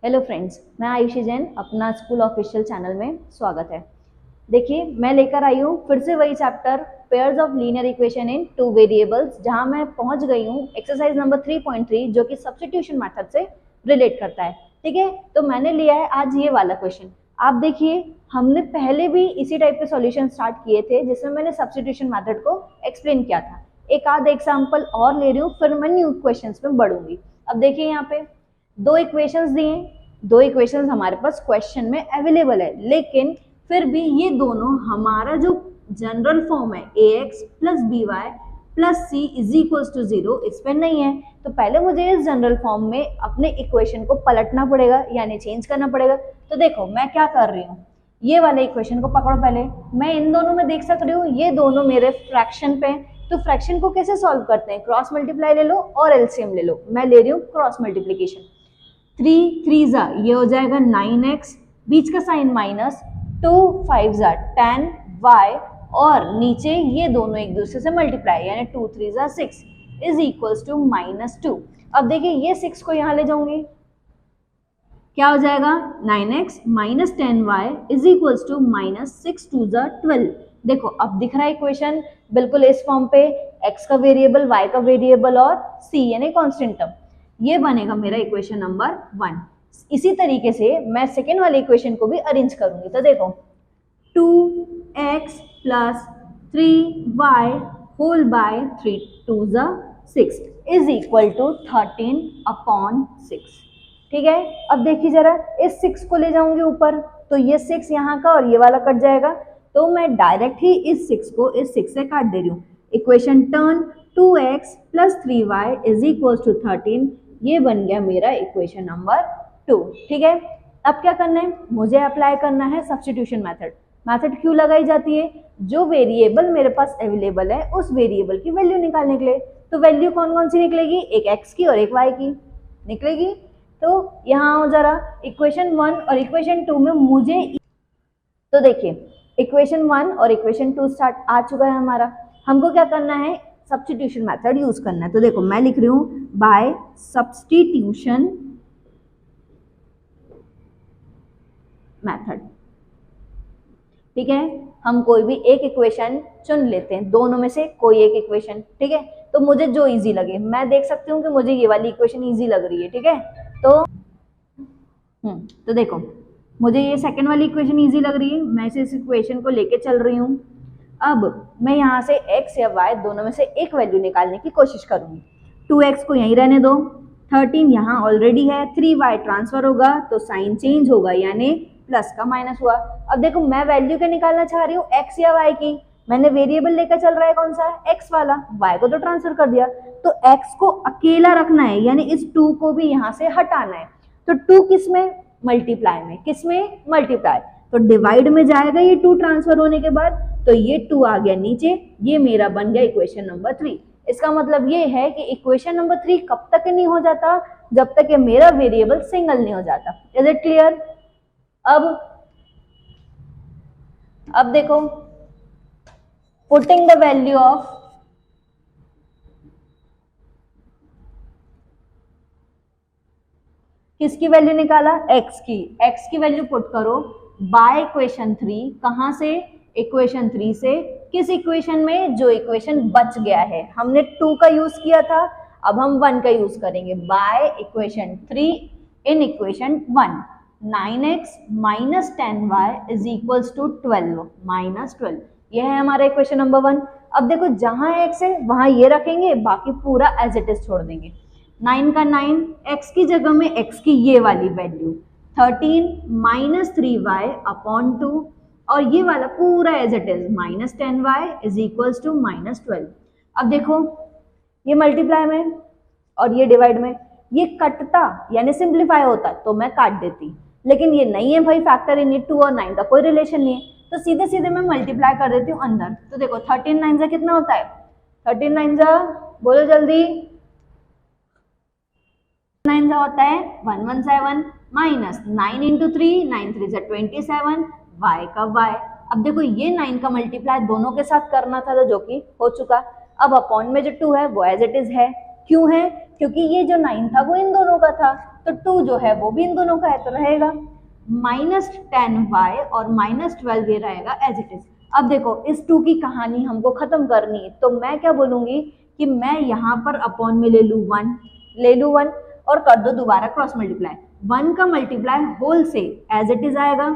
Hello friends, मैं आयुषी जैन, अपना school official channel में स्वागत है। देखिए, मैं लेकर आई हूँ फिर से वही chapter pairs of linear equation in two variables, जहाँ मैं पहुँच गई हूँ एक्सरसाइज नंबर 3.3 जो कि सब्स्टिट्यूशन मेथड से रिलेट करता है। ठीक है, तो मैंने लिया है आज ये वाला क्वेश्चन। आप देखिए, हमने पहले भी इसी टाइप के सॉल्यूशन स्टार्ट किए थे जिसमें मैंने सब्स्टिट्यूशन मेथड को एक्सप्लेन किया था। एक आध एग्जाम्पल और ले रही हूँ, फिर मैं न्यू क्वेश्चंस में बढ़ूंगी। अब देखिए, यहाँ पे दो इक्वेशंस दिए, दो इक्वेशंस हमारे पास क्वेश्चन में अवेलेबल है, लेकिन फिर भी ये दोनों हमारा जो जनरल फॉर्म है ax plus b y plus c is equals to 0 इस पर नहीं है। तो पहले मुझे इस जनरल फॉर्म में अपने इक्वेशन को पलटना पड़ेगा, यानी चेंज करना पड़ेगा। तो देखो मैं क्या कर रही हूँ, ये वाले इक्वेशन को पकड़ो। पहले मैं इन दोनों में देख सक रही हूँ, ये दोनों मेरे फ्रैक्शन पे। तो फ्रैक्शन को कैसे सॉल्व करते हैं, क्रॉस मल्टीप्लाई ले लो और एलसीएम ले लो। मैं ले रही हूँ क्रॉस मल्टीप्लीकेशन। 3 3 जा ये हो जाएगा 9x, बीच का साइन माइनस, 2 5 जा 10y, और नीचे ये दोनों एक दूसरे से मल्टीप्लाई, यानी 2 3 जा 6 इज इक्वल्स टू -2। अब देखिए, ये 6 को यहाँ ले जाऊंगी, क्या हो जाएगा 9x minus 10y is equals to -6 2 जा 12। देखो अब दिख रहा है इक्वेशन बिल्कुल इस फॉर्म पे, x का वेरिएबल, y का वेरिएबल और c यानी कांस्टेंट टर्म। ये बनेगा मेरा इक्वेशन नंबर 1। इसी तरीके से मैं सेकेंड वाले इक्वेशन को भी अरेंज करूंगी। तो देखो 2x plus 3y whole bye 3 2 जा 6 इज इक्वल टू 13/6। ठीक है, अब देखिए जरा, इस 6 को ले जाऊंगी ऊपर, तो ये 6 यहाँ का और ये वाला कट जाएगा। तो मैं डायरेक्ट ही इस 6 को इस 6 से काट दे रही हूँ। Equation turn 2x plus 3y is equal to 13, ये बन गया मेरा इक्वेशन नंबर 2। ठीक है, अब क्या करना है, मुझे अप्लाई करना है सब्स्टिट्यूशन मेथड। मेथड क्यों लगाई जाती है, जो वेरिएबल मेरे पास अवेलेबल है उस वेरिएबल की वैल्यू निकालने के लिए। तो वैल्यू कौन कौन सी निकलेगी, एक x की और एक y की निकलेगी। तो यहाँ आओ जरा, इक्वेशन 1 और इक्वेशन 2 में मुझे, तो देखिए इक्वेशन 1 और इक्वेशन 2 स्टार्ट आ चुका है हमारा। हमको क्या करना है, सब्स्टिट्यूशन मेथड यूज करना है। तो देखो मैं लिख रही हूं बाय सब्स्टिट्यूशन मेथड। ठीक है, हम कोई भी एक इक्वेशन चुन लेते हैं, दोनों में से कोई एक इक्वेशन। ठीक है, तो मुझे जो इजी लगे, मैं देख सकती हूँ कि मुझे ये वाली इक्वेशन इजी लग रही है। ठीक है, तो देखो मुझे ये सेकंड वाली इक्वेशन इजी लग रही है, मैं इस इक्वेशन को लेके चल रही हूँ। अब मैं यहाँ से x या y दोनों में से एक वैल्यू निकालने की कोशिश करूंगी। 2x को यहीं रहने दो, 13 यहाँ ऑलरेडी है, 3y ट्रांसफर होगा तो साइन चेंज होगा, यानी प्लस का माइनस हुआ। अब देखो मैं वैल्यू क्या निकालना चाह रही हूँ, x या y की। मैंने वेरिएबल लेकर चल रहा है कौन सा, x वाला, y को तो ट्रांसफर कर दिया। तो x को अकेला रखना है, यानी इस 2 को भी यहाँ से हटाना है। तो 2 किस में, मल्टीप्लाई में, किस में, मल्टीप्लाई। तो डिवाइड में जाएगा ये 2 ट्रांसफर होने के बाद, तो ये 2 आ गया नीचे, ये मेरा बन गया इक्वेशन नंबर 3। इसका मतलब ये है कि इक्वेशन नंबर 3 कब तक नहीं हो जाता, जब तक ये मेरा वेरिएबल सिंगल नहीं हो जाता। Is it clear. अब देखो, पुटिंग द वैल्यू ऑफ, किसकी वैल्यू निकाला, x की वैल्यू पुट करो बाय इक्वेशन 3। कहां से, इक्वेशन 3 से। किस इक्वेशन में, जो इक्वेशन बच गया है। हमने 2 का यूज किया था, अब हम 1 का यूज करेंगे। By equation 3 in equation 1, 9x minus 10y is equals to 12 -12। यह है हमारा इक्वेशन नंबर 1। अब देखो जहां x है वहां ये रखेंगे, बाकी पूरा एज इट इज छोड़ देंगे। 9 का 9, x की जगह में x की ये वाली वैल्यू 13 माइनस 3y अपॉन 2, और ये वाला पूरा as it is -10y is equals to -12। अब देखो ये मल्टीप्लाई में और ये डिवाइड में, ये कटता यानी सिंप्लीफाई होता तो मैं काट देती, लेकिन ये नहीं है भाई, फैक्टर इन, 2 और 9 का कोई रिलेशन नहीं है, तो सीधे सीधे मैं मल्टीप्लाई कर देती हूँ अंदर। तो देखो 13 9 जा कितना होता है, 13 9 जा बोलो जल्दी, 9 जा होता है 117 माइनस 9 इंटू 3, 9 3 जा 27, y का y। अब देखो ये 9 का मल्टीप्लाई दोनों के साथ करना था, तो जो कि हो चुका। अब अपॉन में जो 2 है वो एज इट इज है, क्यों है? क्योंकि ये जो 9 था वो इन दोनों का था, तो 2 जो है वो भी इन दोनों का है, तो रहेगा -10y और -12 ये रहेगा एज इट इज। अब देखो इस 2 की कहानी हमको खत्म करनी है, तो मैं क्या बोलूंगी कि मैं यहाँ पर अपॉन में ले लूँ 1 और कर दो दोबारा क्रॉस मल्टीप्लाई। 1 का मल्टीप्लाई होल से एज इट इज आएगा,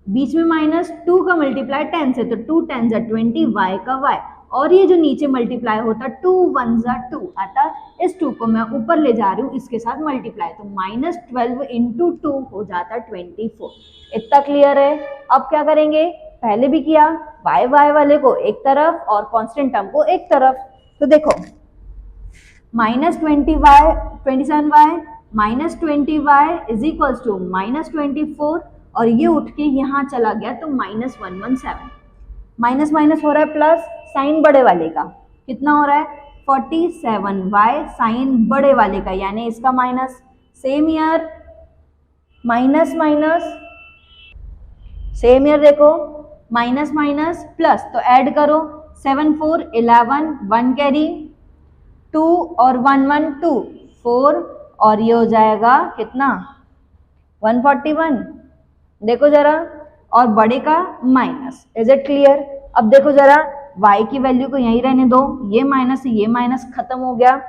बीच में -2 का मल्टीप्लाई 10 से, तो 2 10 जा 20, y का y, और ये जो नीचे मल्टीप्लाई होता 2 1 जा 2, अतः इस 2 को मैं ऊपर ले जा रही हूँ इसके साथ मल्टीप्लाई, तो -12 इंटू 2 हो जाता 24। इतना क्लियर है? अब क्या करेंगे, पहले भी किया, y वाले को एक तरफ और कांस्टेंट टर्म को एक तरफ, तो देखो -20y 27y -20y is equals to -24, और ये उठ के यहाँ चला गया तो -117, माइनस माइनस हो रहा है प्लस, साइन बड़े वाले का कितना हो रहा है 47y साइन बड़े वाले का, यानी इसका minus, same year minus minus, same year देखो माइनस माइनस प्लस, तो ऐड करो 7 4 11 1 कैरी 2 और 1 1 2 4, और ये हो जाएगा कितना 141, देखो जरा, और बड़े का माइनस। Is it clear? अब देखो जरा y की वैल्यू को यहीं रहने दो, ये माइनस खत्म हो गया,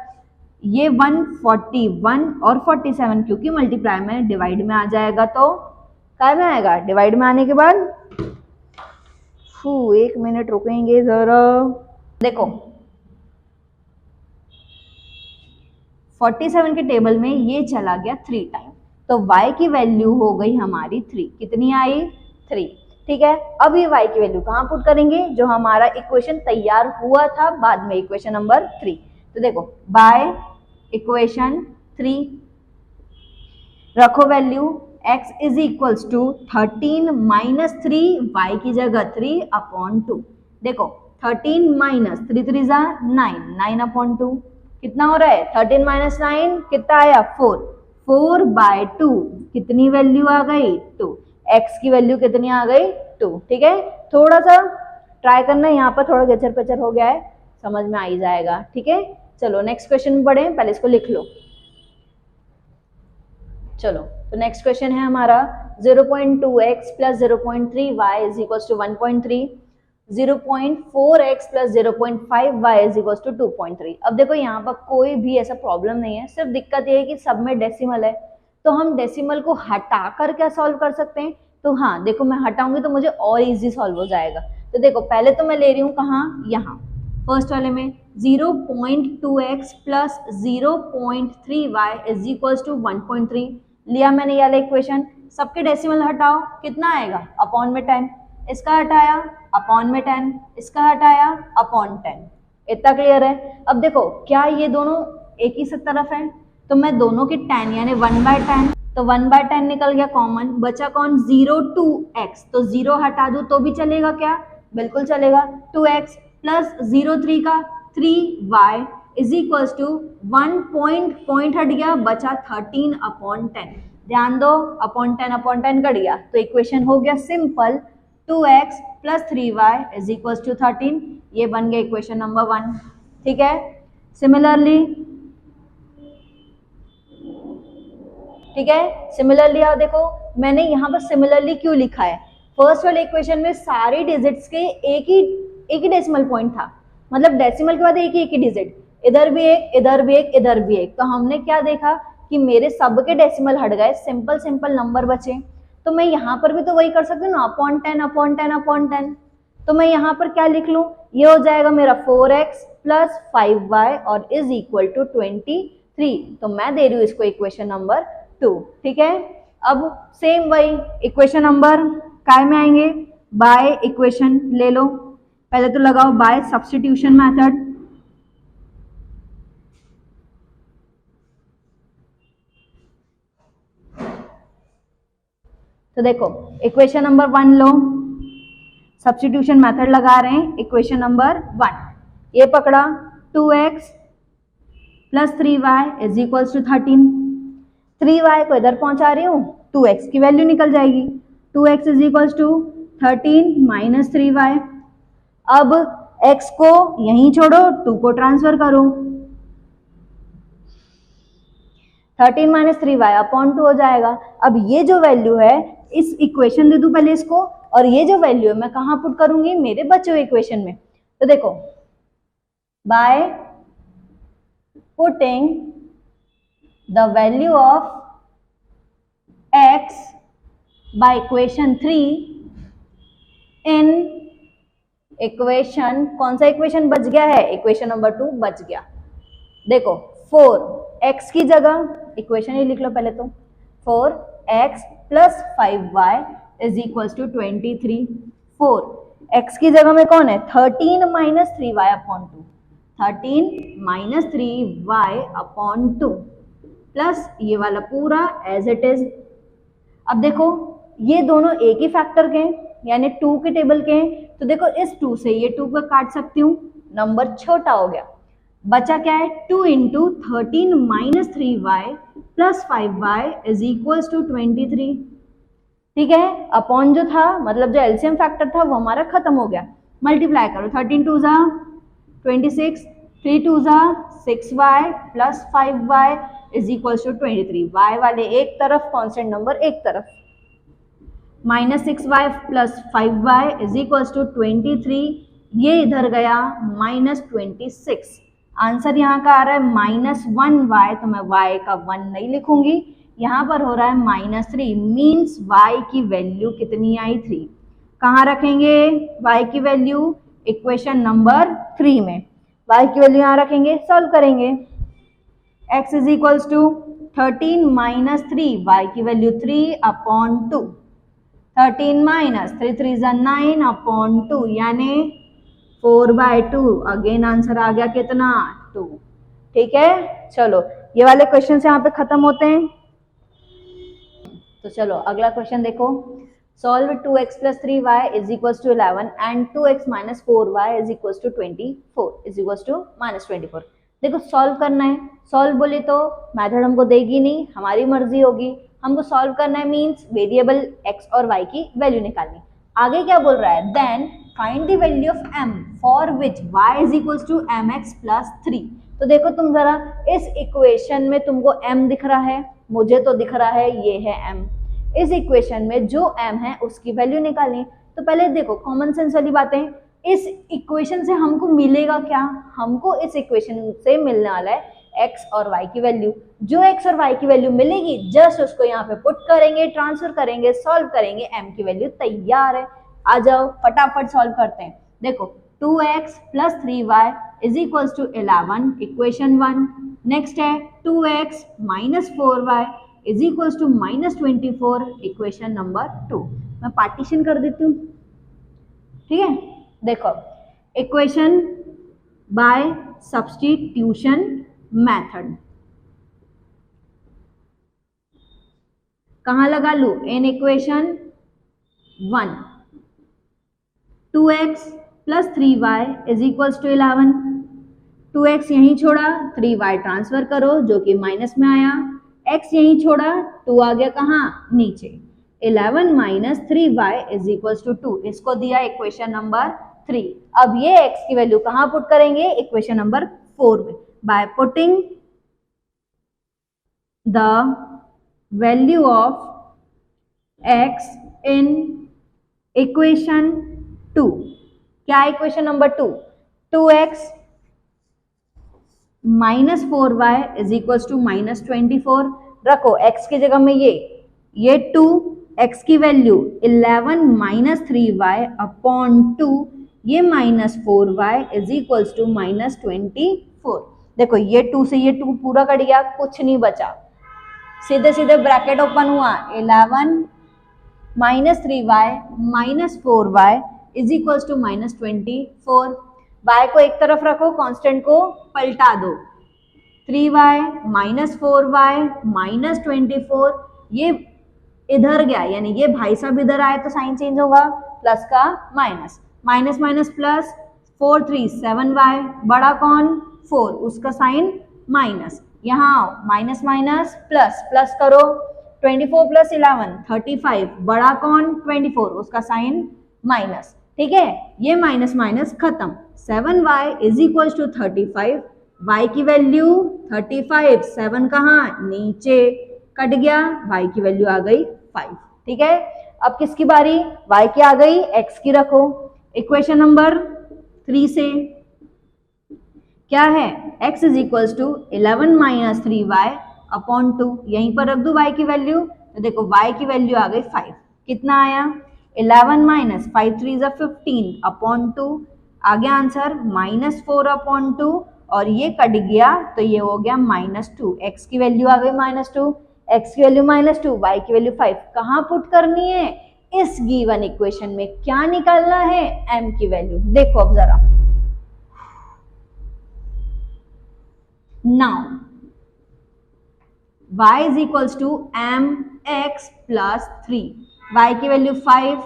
ये 141 और 47 क्योंकि मल्टीप्लाई में डिवाइड में आ जाएगा, तो क्या में आएगा, डिवाइड में आने के बाद 1 मिनट रुकेंगे जरा, देखो 47 के टेबल में ये चला गया 3 टाइम, तो y की वैल्यू हो गई हमारी 3, कितनी आई 3, ठीक है। अब ये y की वैल्यू कहाँ पुट करेंगे, जो हमारा इक्वेशन तैयार हुआ था बाद में, इक्वेशन नंबर 3, तो देखो बाय इक्वेशन 3 रखो value x is equals to 13 minus 3, y की जगह 3 अपॉन 2, देखो 13 माइनस 3 3 जा 9, 9 अपॉन 2 कितना हो रहा है 13 माइनस 9 कितना आया 4, 4/2 कितनी वैल्यू आ गई 2, x की वैल्यू कितनी आ गई 2, ठीक है। थोड़ा सा ट्राई करना, यहाँ पर थोड़ा गचर पचर हो गया है, समझ में आ ही जाएगा, ठीक है। चलो नेक्स्ट क्वेश्चन पढ़ें, पहले इसको लिख लो। चलो तो नेक्स्ट क्वेश्चन है हमारा 0.2x plus 0.3y is equals to 1.3, 0.4x plus 0.5y is equals to 2.3। अब देखो यहाँ पर कोई भी ऐसा प्रॉब्लम नहीं है, सिर्फ दिक्कत ये है कि सब में डेसिमल है, तो हम डेसिमल को हटाकर क्या सॉल्व कर सकते हैं, तो हाँ देखो मैं हटाऊंगी तो मुझे और इजी सॉल्व हो जाएगा। तो देखो पहले तो मैं ले रही हूँ कहाँ, यहाँ फर्स्ट वाले में 0.2x plus 0.3y is equals to 1.3 लिया मैंने ये वाला इक्वेशन, सबके डेसिमल हटाओ कितना आएगा अपॉन में 10, इसका हटाया अपॉन में 10, इसका हटाया अपॉन 10, इतना क्लियर है। अब देखो क्या ये दोनों एक ही तरफ है, तो मैं दोनों की 10 यानी 1/10, तो 1/10 निकल गया कॉमन, बचा कौन 0.2x, तो 0 हटा दूं तो भी चलेगा क्या, बिल्कुल चलेगा, 2x प्लस 0.3 का 3y is equals to 1 point हट गया, बचा 13 अपॉन 10, ध्यान दो अपॉन 10 कट गया, तो इक्वेशन हो गया simple 2x plus 3y is equals to 13, ये बन गया इक्वेशन नंबर 1, ठीक है। सिमिलरली ठीक है, सिमिलरली आप देखो मैंने यहाँ पर सिमिलरली क्यों लिखा है, फर्स्ट वाले इक्वेशन में सारी डिजिट्स के एक ही डेसिमल पॉइंट था, मतलब डेसिमल के बाद एक ही डिजिट, इधर भी एक इधर भी एक इधर भी एक, तो हमने क्या देखा कि मेरे सब के डेसिमल हट गए, सिंपल नंबर बचे, तो मैं यहाँ पर भी तो वही कर सकती हूँ ना, अपॉन 10, तो मैं यहाँ पर क्या लिख लूँ, ये हो जाएगा मेरा 4x प्लस 5y और इज इक्वल टू 23, तो मैं दे रही हूँ इसको इक्वेशन नंबर 2, ठीक है। अब सेम वही इक्वेशन नंबर काय में आएंगे, बाय इक्वेशन ले लो, पहले तो लगाओ बाय सब्स्टिट्यूशन मेथड, तो देखो इक्वेशन नंबर 1 लो, सब्स्टिट्यूशन मेथड लगा रहे हैं, इक्वेशन नंबर 1 ये पकड़ा 2x plus 3y is equals to 13, 3y को इधर पहुंचा रही हूँ, 2x की वैल्यू निकल जाएगी, 2x is equals to 13 minus 3y। अब x को यहीं छोड़ो, 2 को ट्रांसफर करो, 13 माइनस 3y अपॉन 2 हो जाएगा। अब ये जो वैल्यू है, इस इक्वेशन दे दूं पहले इसको, और ये जो वैल्यू है मैं कहाँ पुट करूंगी, मेरे बचे हुए इक्वेशन में। तो देखो, bye putting the value of x bye equation 3 in equation, कौन सा इक्वेशन बच गया है, इक्वेशन नंबर 2 बच गया। देखो 4x की जगह इक्वेशन ही लिख लो पहले, तो 4x plus 5y is equal to 23। 4x की जगह में कौन है, 13 minus 3y upon 2, 13 minus 3y upon 2 plus ये वाला पूरा एज इट इज। अब देखो ये दोनों एक ही फैक्टर के हैं, यानी 2 के टेबल के हैं, तो देखो इस 2 से ये 2 को काट सकती हूँ, नंबर छोटा हो गया। बचा क्या है, 2 into 13 minus 3y plus 5y is equals to 23। ठीक है, अपॉन जो था, मतलब जो एलसीएम फैक्टर था वो हमारा खत्म हो गया। मल्टीप्लाई करो, 13 टू जा 26, 3 टू जा 6y plus 5y is equals to 23। y वाले एक तरफ, कांस्टेंट नंबर एक तरफ, minus 6y plus 5y is equals to 23, ये इधर गया माइनस 26। आंसर यहाँ का आ रहा है माइनस 1y, तो मैं y का 1 नहीं लिखूंगी, यहाँ पर हो रहा है माइनस 3, मीन्स y की वैल्यू कितनी आई, 3। कहाँ रखेंगे y की वैल्यू, इक्वेशन नंबर 3 में y की वैल्यू यहाँ रखेंगे, सॉल्व करेंगे। x is equals to 13 minus 3, y की वैल्यू 3 अपॉन 2, 13 माइनस 3 3 9 अपॉन 2 यानी 4/2। अगेन आंसर आ गया कितना, 2। ठीक है, चलो ये वाले क्वेश्चन यहाँ पे खत्म होते हैं। तो चलो अगला क्वेश्चन देखो, solve 2x plus 3y is equals to 11 and 2x minus 4y is equals to 24 is equals to minus 24। देखो सॉल्व करना है, सॉल्व बोले तो मेथड हमको देगी नहीं, हमारी मर्जी होगी, हमको सॉल्व करना है, मींस वेरिएबल x और y की वैल्यू निकालनी। आगे क्या बोल रहा है, then find the value of m for which y is equals to mx plus 3। तो देखो तुम जरा इस इक्वेशन में तुमको m दिख रहा है, मुझे तो दिख रहा है ये है m। इस इक्वेशन में जो m है उसकी वैल्यू निकालनी। तो पहले देखो कॉमन सेंस वाली बातें, इस इक्वेशन से हमको मिलेगा क्या, हमको इस इक्वेशन से मिलने वाला है x और y की वैल्यू। जो x और y की वैल्यू मिलेगी जस्ट उसको यहाँ पे पुट करेंगे, ट्रांसफर करेंगे, सॉल्व करेंगे, m की वैल्यू तैयार है। आ जाओ फटाफट सॉल्व करते हैं। देखो 2x plus 3y is equals to 11, equation 1। Next है 2x minus 4y is equals to minus 24, equation number 2। मैं पार्टीशन कर देती हूँ, ठीक है। देखो इक्वेशन बाय सब्स्टिट्यूशन मेथड कहाँ लगा लू, in equation 1 2x plus 3y is equals to 11, 2x यहीं छोड़ा, 3y ट्रांसफर करो जो कि माइनस में आया, x यहीं छोड़ा, 2 आ गया कहाँ नीचे, 11 minus 3y is equals to 2, इसको दिया इक्वेशन नंबर 3। अब ये x की वैल्यू कहाँ पुट करेंगे, इक्वेशन नंबर 4 में, by putting the value of x in equation 2। क्या equation number 2, 2x minus 4y is equals to minus 24। रखो x की जगह में ये 2, x की वैल्यू 11 माइनस 3y अपॉन 2, ये minus 4y is equals to minus 24। देखो ये 2 से ये 2 पूरा कट गया, कुछ नहीं बचा, सीधे सीधे ब्रैकेट ओपन हुआ, 11 minus 3y minus 4y is equals to minus 24। y को एक तरफ रखो, कांस्टेंट को पलटा दो, 3y माइनस 4y माइनस 24, ये इधर गया, यानी ये भाई साहब इधर आए तो साइन चेंज होगा, प्लस का minus, minus minus plus, 4 3 7y, बड़ा कौन 4, उसका साइन माइनस, यहाँ माइनस माइनस प्लस, प्लस करो, 24 प्लस 11 35, बड़ा कौन 24, उसका साइन माइनस। ठीक है, ये माइनस माइनस खत्म, 7y is equal to 35, y की वैल्यू 35, 7 कहाँ नीचे कट गया, y की वैल्यू आ गई 5। ठीक है, अब किसकी बारी, y की आ गई, x की रखो। इक्वेशन नंबर 3 से क्या है, x is equal to 11 minus 3y upon 2, यहीं पर रख दो y की वैल्यू, तो देखो y की वैल्यू आ गई 5। कितना आया, 11 माइनस 5 3 इज 15 अपॉन 2, आ गया आंसर -4 अपॉन 2, और ये कट गया तो ये हो गया -2। x की वैल्यू आ गई -2, x की वैल्यू -2, y की वैल्यू 5। कहाँ पुट करनी है, इस गिवन इक्वेशन में। क्या निकालना है, m की वैल्यू। देखो अब जरा, now y is equals to mx plus 3, y की value 5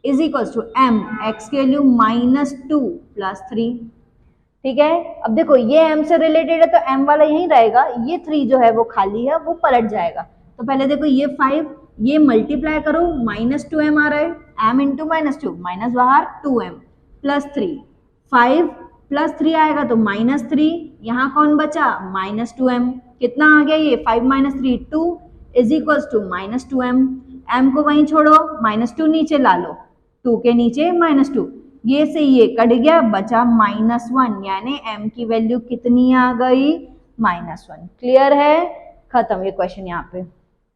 is equals to m, x की वैल्यू -2 प्लस 3। ठीक है, अब देखो ये m से रिलेटेड है तो m वाला यहीं रहेगा, ये 3 जो है वो खाली है, वो पलट जाएगा। तो पहले देखो ये 5, ये मल्टीप्लाई करो, -2m आ रहा है, m इंटू -2, माइनस बाहर 2m प्लस 3, 5 प्लस 3 आएगा तो -3, यहाँ कौन बचा, -2m। कितना आ गया ये, 5 minus 3 2 is equals to -2m। m को वहीं छोड़ो, -2 नीचे ला लो, 2 के नीचे -2, ये से ये कट गया, बचा -1, यानी m की वैल्यू कितनी आ गई, -1। क्लियर है, खत्म ये क्वेश्चन यहाँ पे।